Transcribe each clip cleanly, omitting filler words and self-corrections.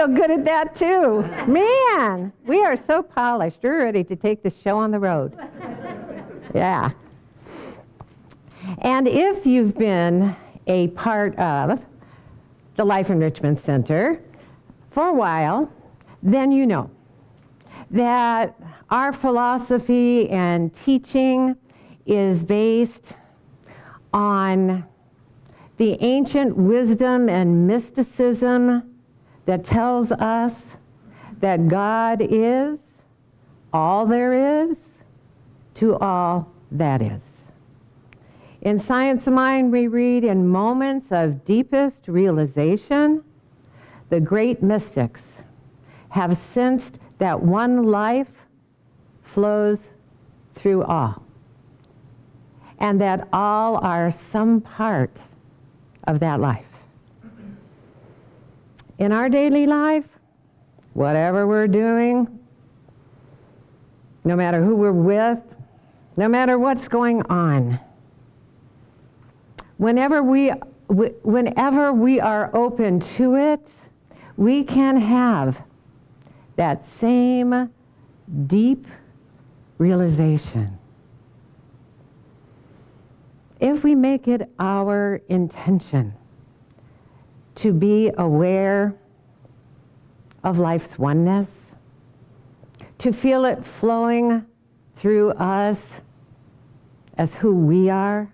So good at that too. Man, we are so polished. We're ready to take the show on the road. Yeah. And if you've been a part of the Life Enrichment Center for a while, then you know that our philosophy and teaching is based on the ancient wisdom and mysticism that tells us that God is all there is to all that is. In Science of Mind, we read, in moments of deepest realization, the great mystics have sensed that one life flows through all, and that all are some part of that life. In our daily life, whatever we're doing, no matter who we're with, no matter what's going on, whenever we are open to it, we can have that same deep realization. If we make it our intention to be aware of life's oneness, to feel it flowing through us as who we are,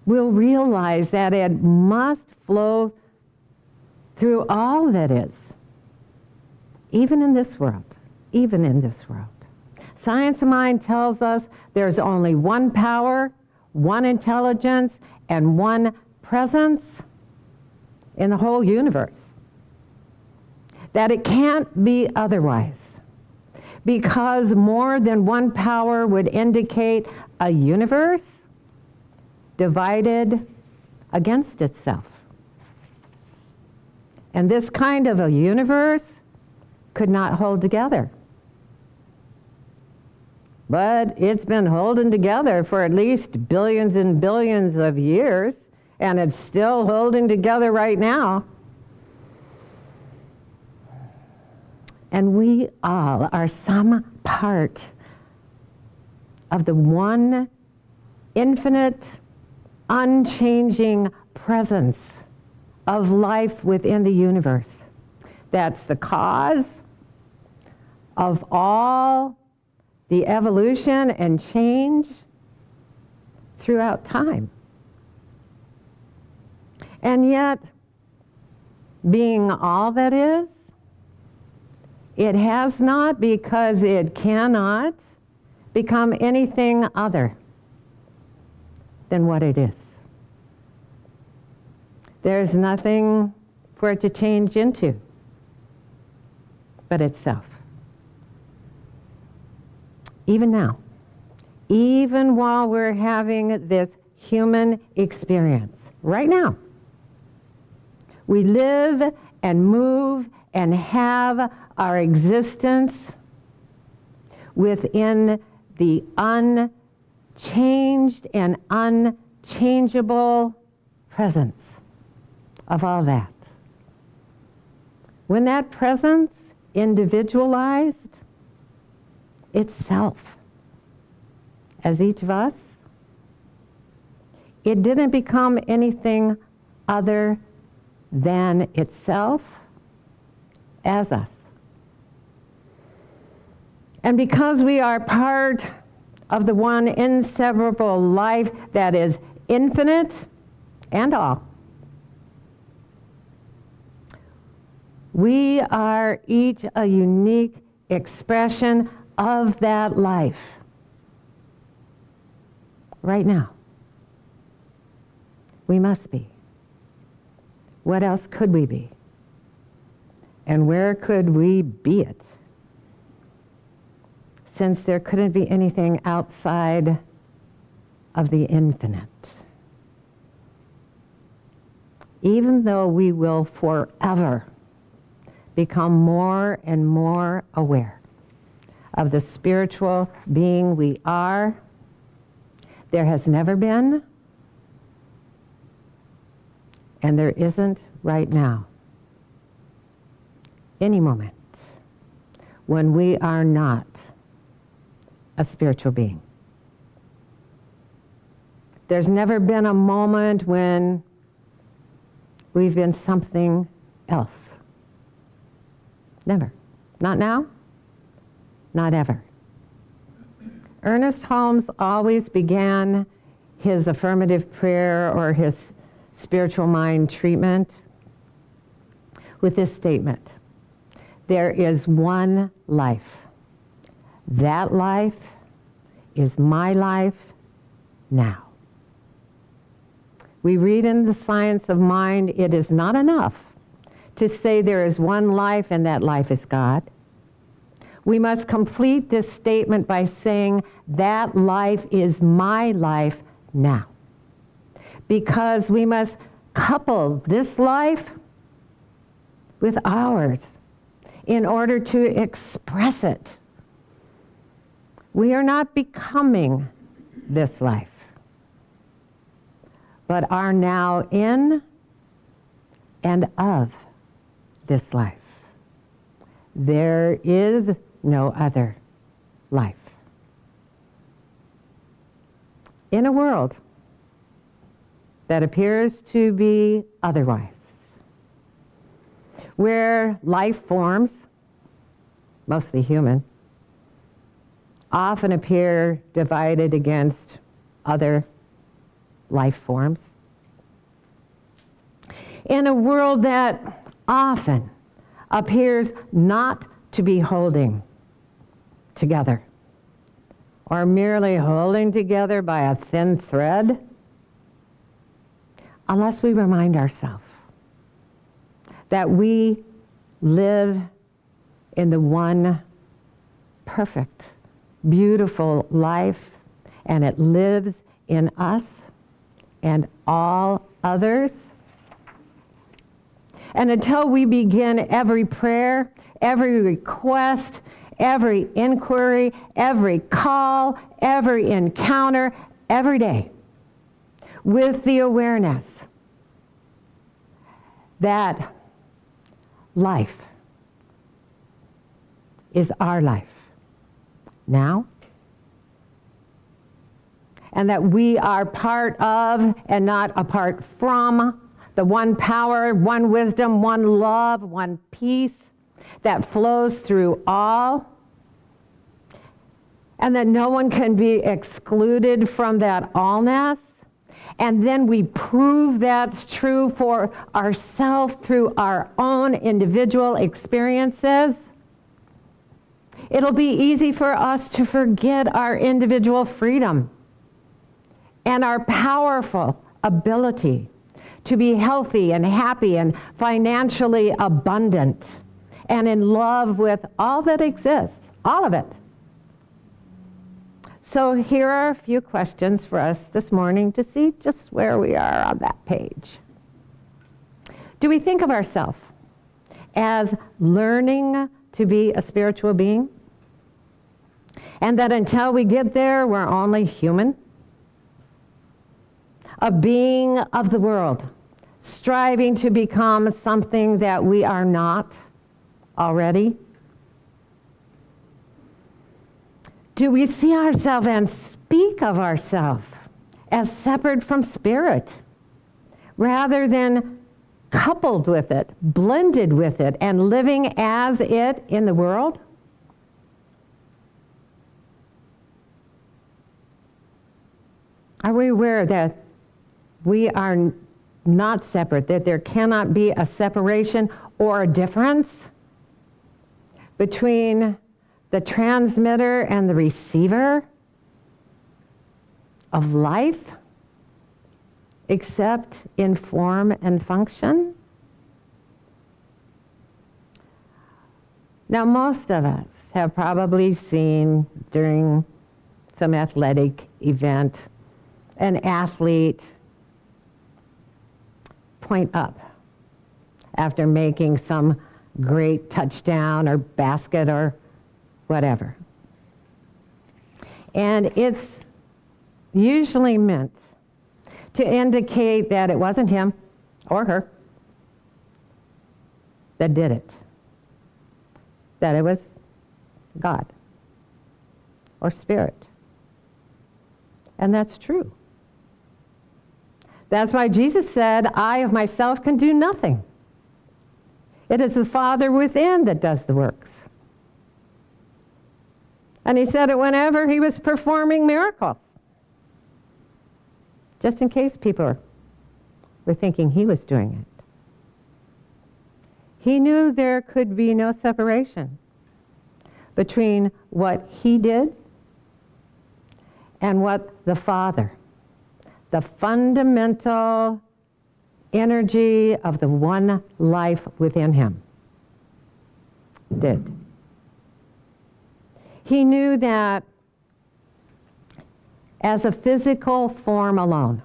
we'll realize that it must flow through all that is, even in this world, even in this world. Science of Mind tells us there's only one power, one intelligence, and one presence in the whole universe. That it can't be otherwise, because more than one power would indicate a universe divided against itself. And this kind of a universe could not hold together. But it's been holding together for at least billions and billions of years, and it's still holding together right now. And we all are some part of the one infinite, unchanging presence of life within the universe. That's the cause of all the evolution and change throughout time. And yet, being all that is, it has not, because it cannot become anything other than what it is. There's nothing for it to change into but itself. Even now, even while we're having this human experience, right now, we live and move and have our existence within the unchanged and unchangeable presence of all that. When that presence individualized itself as each of us, it didn't become anything other than itself as us. And because we are part of the one inseparable life that is infinite and all, we are each a unique expression of that life right now. We must be. What else could we be? And where could we be it? Since there couldn't be anything outside of the infinite. Even though we will forever become more and more aware of the spiritual being we are, there has never been, and there isn't right now, any moment when we are not a spiritual being. There's never been a moment when we've been something else. Never. Not now, not ever. Ernest Holmes always began his affirmative prayer or his spiritual mind treatment with this statement: there is one life. That life is my life now. We read in the Science of Mind, it is not enough to say there is one life and that life is God. We must complete this statement by saying that life is my life now. Because we must couple this life with ours in order to express it. We are not becoming this life, but are now in and of this life. There is no other life. In a world that appears to be otherwise, where life forms, mostly human, often appear divided against other life forms, in a world that often appears not to be holding together, or merely holding together by a thin thread, unless we remind ourselves that we live in the one perfect, beautiful life, and it lives in us and all others. And until we begin every prayer, every request, every inquiry, every call, every encounter, every day, with the awareness that life is our life now, and that we are part of and not apart from the one power, one wisdom, one love, one peace that flows through all, and that no one can be excluded from that allness. And then we prove that's true for ourselves through our own individual experiences. It'll be easy for us to forget our individual freedom and our powerful ability to be healthy and happy and financially abundant and in love with all that exists, all of it. So here are a few questions for us this morning to see just where we are on that page. Do we think of ourselves as learning to be a spiritual being? And that until we get there, we're only human? A being of the world, striving to become something that we are not already? Do we see ourselves and speak of ourselves as separate from spirit, rather than coupled with it, blended with it, and living as it in the world? Are we aware that we are not separate, that there cannot be a separation or a difference between the transmitter and the receiver of life, except in form and function? Now, most of us have probably seen during some athletic event an athlete point up after making some great touchdown or basket or whatever. And it's usually meant to indicate that it wasn't him or her that did it. that it was God or Spirit. And that's true. That's why Jesus said, I of myself can do nothing. It is the Father within that does the works. And he said it whenever he was performing miracles. Just in case people were thinking he was doing it. He knew there could be no separation between what he did and what the Father, the fundamental energy of the one life within him, did. He knew that as a physical form alone,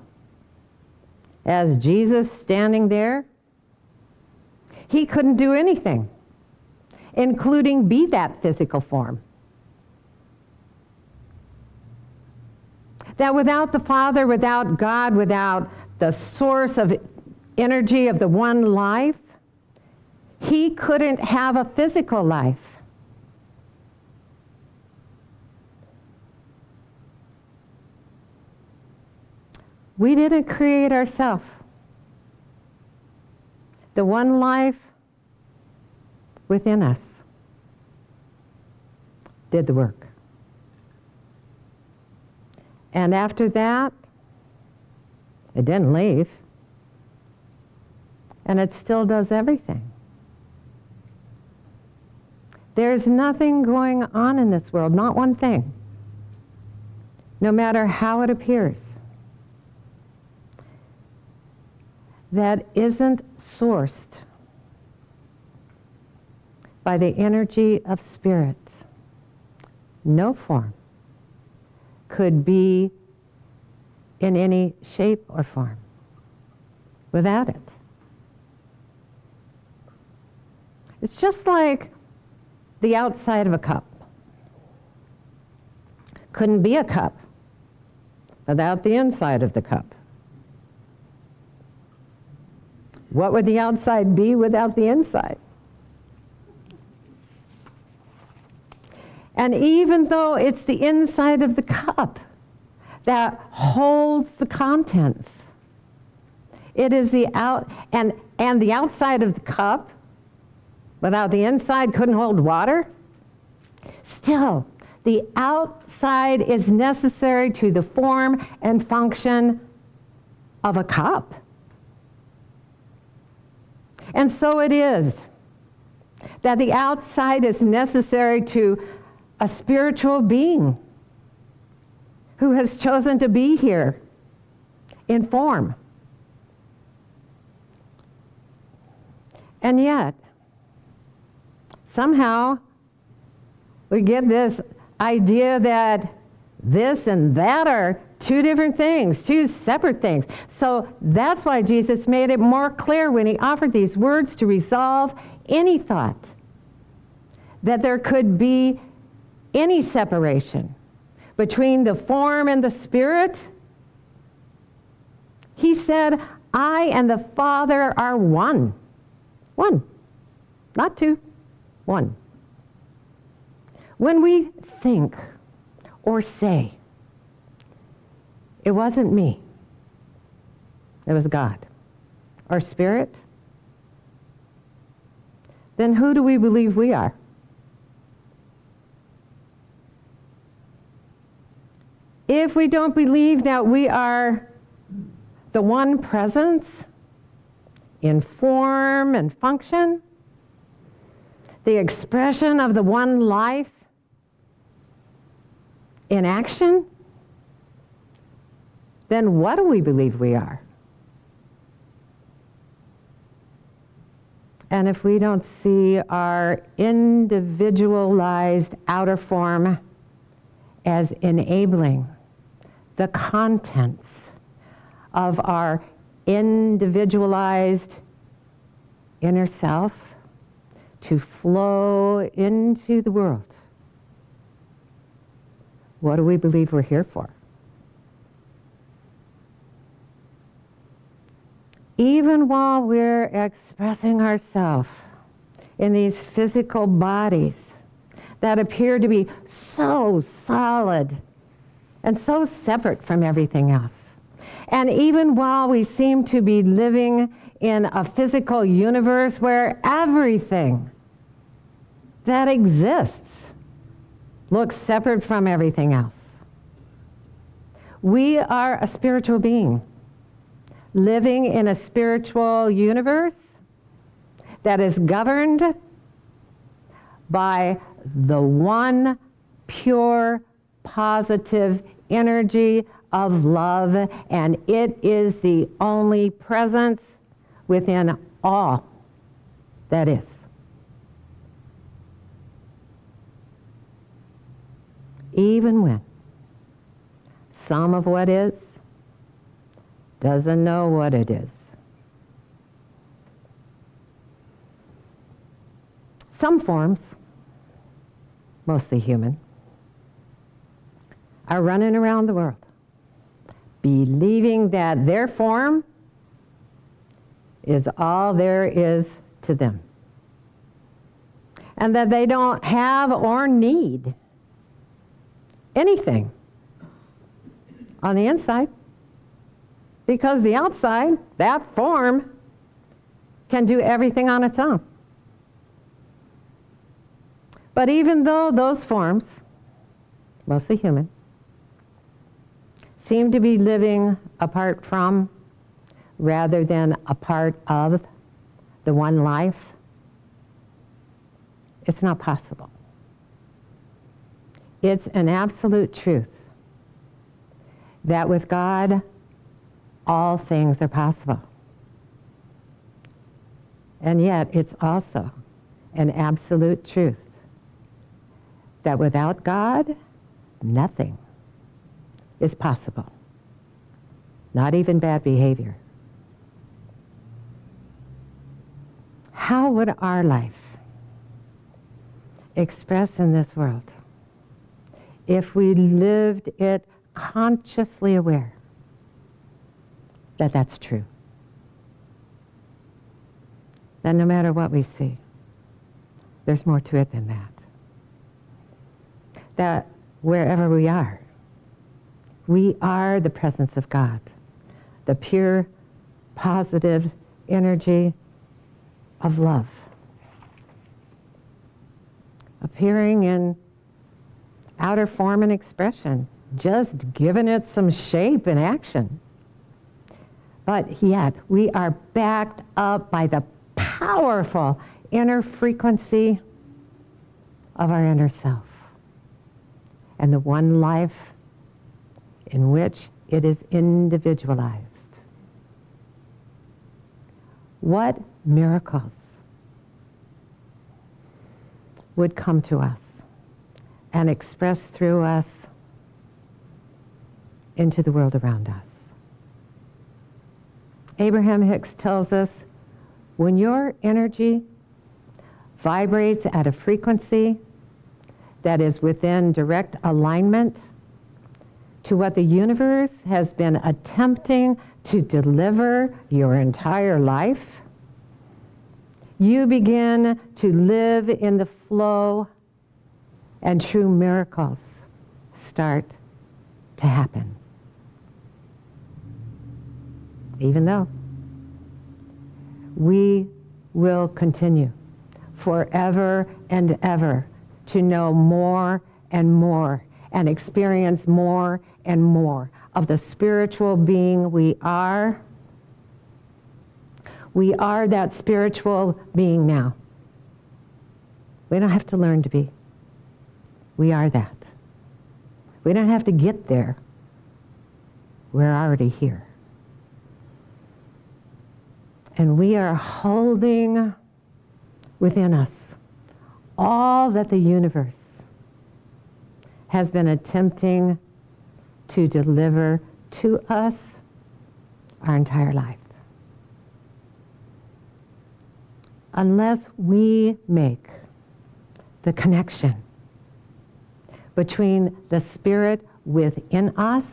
as Jesus standing there, he couldn't do anything, including be that physical form. That without the Father, without God, without the source of energy of the one life, he couldn't have a physical life. We didn't create ourselves. The one life within us did the work. And after that, it didn't leave. And it still does everything. There's nothing going on in this world, not one thing, no matter how it appears, that isn't sourced by the energy of Spirit. No form could be in any shape or form without it. It's just like the outside of a cup. Couldn't be a cup without the inside of the cup. What would the outside be without the inside? And even though it's the inside of the cup that holds the contents, it is the and the outside of the cup without the inside couldn't hold water. Still, the outside is necessary to the form and function of a cup. And so it is that the outside is necessary to a spiritual being who has chosen to be here in form. And yet, somehow, we get this idea that this and that are two different things, two separate things. So that's why Jesus made it more clear when he offered these words to resolve any thought that there could be any separation between the form and the Spirit. He said, I and the Father are one. One. Not two. One. When we think or say, it wasn't me, it was God, or Spirit, then who do we believe we are? If we don't believe that we are the one presence in form and function, the expression of the one life in action, then what do we believe we are? And if we don't see our individualized outer form as enabling the contents of our individualized inner self to flow into the world, what do we believe we're here for? Even while we're expressing ourselves in these physical bodies, that appear to be so solid and so separate from everything else. And even while we seem to be living in a physical universe where everything that exists looks separate from everything else, we are a spiritual being living in a spiritual universe that is governed by the one pure, positive energy of love, and it is the only presence within all that is. Even when some of what is doesn't know what it is. Some forms, mostly human, are running around the world believing that their form is all there is to them, and that they don't have or need anything on the inside, because the outside, that form, can do everything on its own. But even though those forms, mostly human, seem to be living apart from, rather than a part of, the one life, it's not possible. It's an absolute truth that with God, all things are possible. And yet, it's also an absolute truth that without God, nothing is possible. Not even bad behavior. How would our life express in this world if we lived it consciously aware that that's true? That no matter what we see, there's more to it than that. That wherever we are the presence of God, the pure, positive energy of love, appearing in outer form and expression, just giving it some shape and action. But yet, we are backed up by the powerful inner frequency of our inner self, and the one life in which it is individualized. What miracles would come to us and express through us into the world around us? Abraham Hicks tells us, when your energy vibrates at a frequency that is within direct alignment to what the universe has been attempting to deliver your entire life, you begin to live in the flow, and true miracles start to happen. Even though we will continue forever and ever to know more and more and experience more and more of the spiritual being we are. We are that spiritual being now. We don't have to learn to be. We are that. We don't have to get there. We're already here. And we are holding within us all that the universe has been attempting to deliver to us our entire life. Unless we make the connection between the spirit within us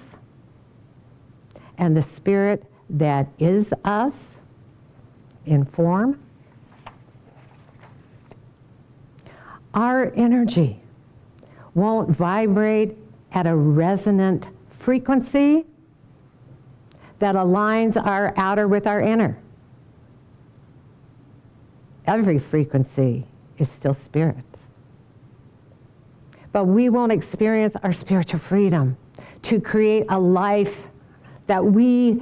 and the spirit that is us in form, our energy won't vibrate at a resonant frequency that aligns our outer with our inner. Every frequency is still spirit. But we won't experience our spiritual freedom to create a life that we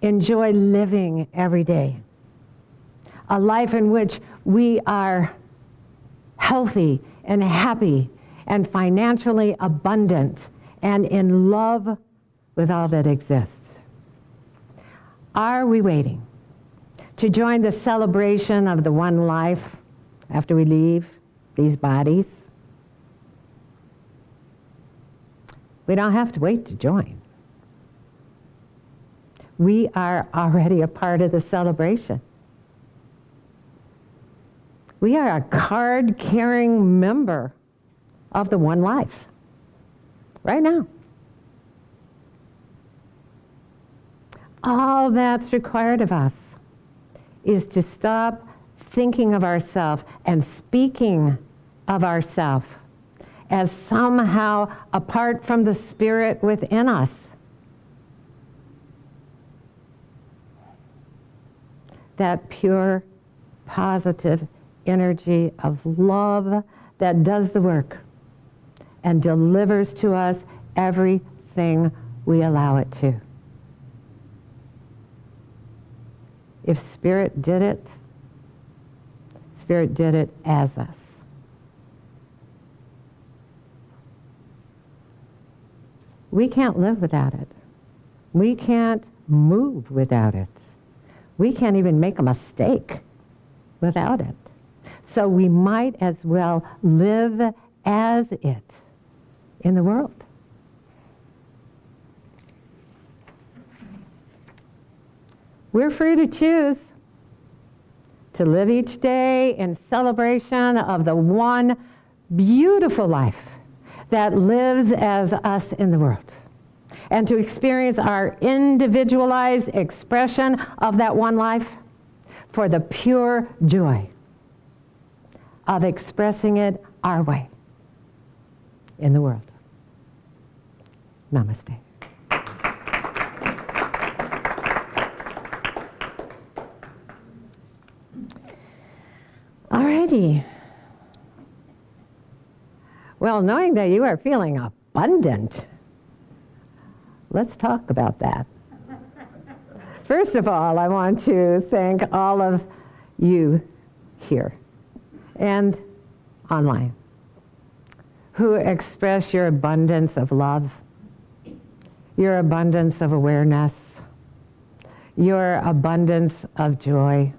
enjoy living every day. A life in which we are healthy and happy and financially abundant and in love with all that exists. Are we waiting to join the celebration of the one life after we leave these bodies? We don't have to wait to join. We are already a part of the celebration. We are a card-carrying member of the one life right now. All that's required of us is to stop thinking of ourselves and speaking of ourselves as somehow apart from the spirit within us. That pure, positive energy of love that does the work and delivers to us everything we allow it to. If Spirit did it as us. We can't live without it. We can't move without it. We can't even make a mistake without it. So we might as well live as it in the world. We're free to choose to live each day in celebration of the one beautiful life that lives as us in the world, and to experience our individualized expression of that one life for the pure joy of expressing it our way in the world. Namaste. Alrighty. Well, knowing that you are feeling abundant, let's talk about that. First of all, I want to thank all of you here and online who express your abundance of love, your abundance of awareness, your abundance of joy,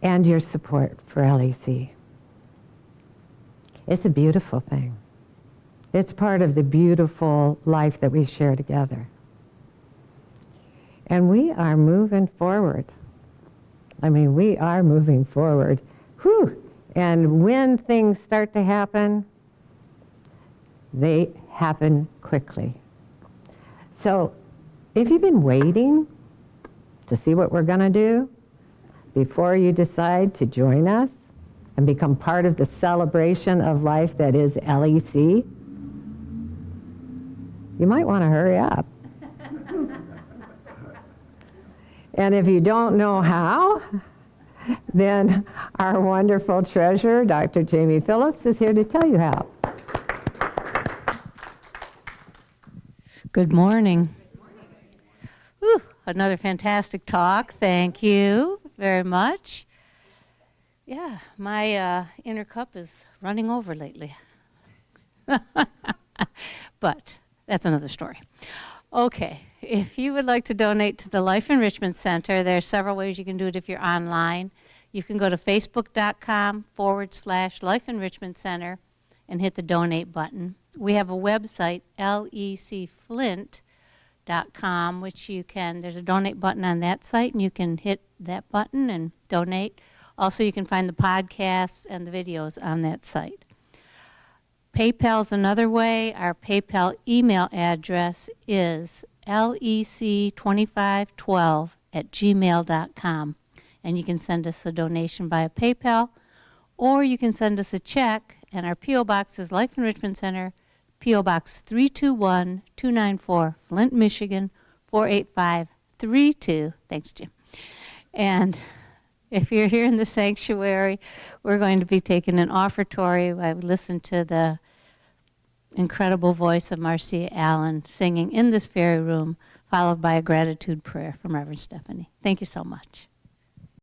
and your support for LEC. It's a beautiful thing. It's part of the beautiful life that we share together. And we are moving forward. I mean, we are moving forward. Whew! And when things start to happen, they happen quickly. So if you've been waiting to see what we're going to do before you decide to join us and become part of the celebration of life that is LEC, you might want to hurry up. And if you don't know how, then our wonderful treasurer, Dr. Jamie Phillips, is here to tell you how. Good morning. Whew, another fantastic talk. Thank you very much. Yeah, my inner cup is running over lately. But that's another story. Okay, if you would like to donate to the Life Enrichment Center, there are several ways you can do it if you're online. You can go to facebook.com/Life Enrichment Center and hit the donate button. We have a website, lecflint.com, which you can, there's a donate button on that site, and you can hit that button and donate. Also, you can find the podcasts and the videos on that site. PayPal's another way. Our PayPal email address is lec2512@gmail.com. And you can send us a donation via PayPal, or you can send us a check, and our P.O. Box is Life Enrichment Center, P.O. Box 321294, Flint, Michigan 48532. Thanks, Jim. And if you're here in the sanctuary, we're going to be taking an offertory. I've listened to the incredible voice of Marcia Allen singing in this very room, followed by a gratitude prayer from Reverend Stephanie. Thank you so much.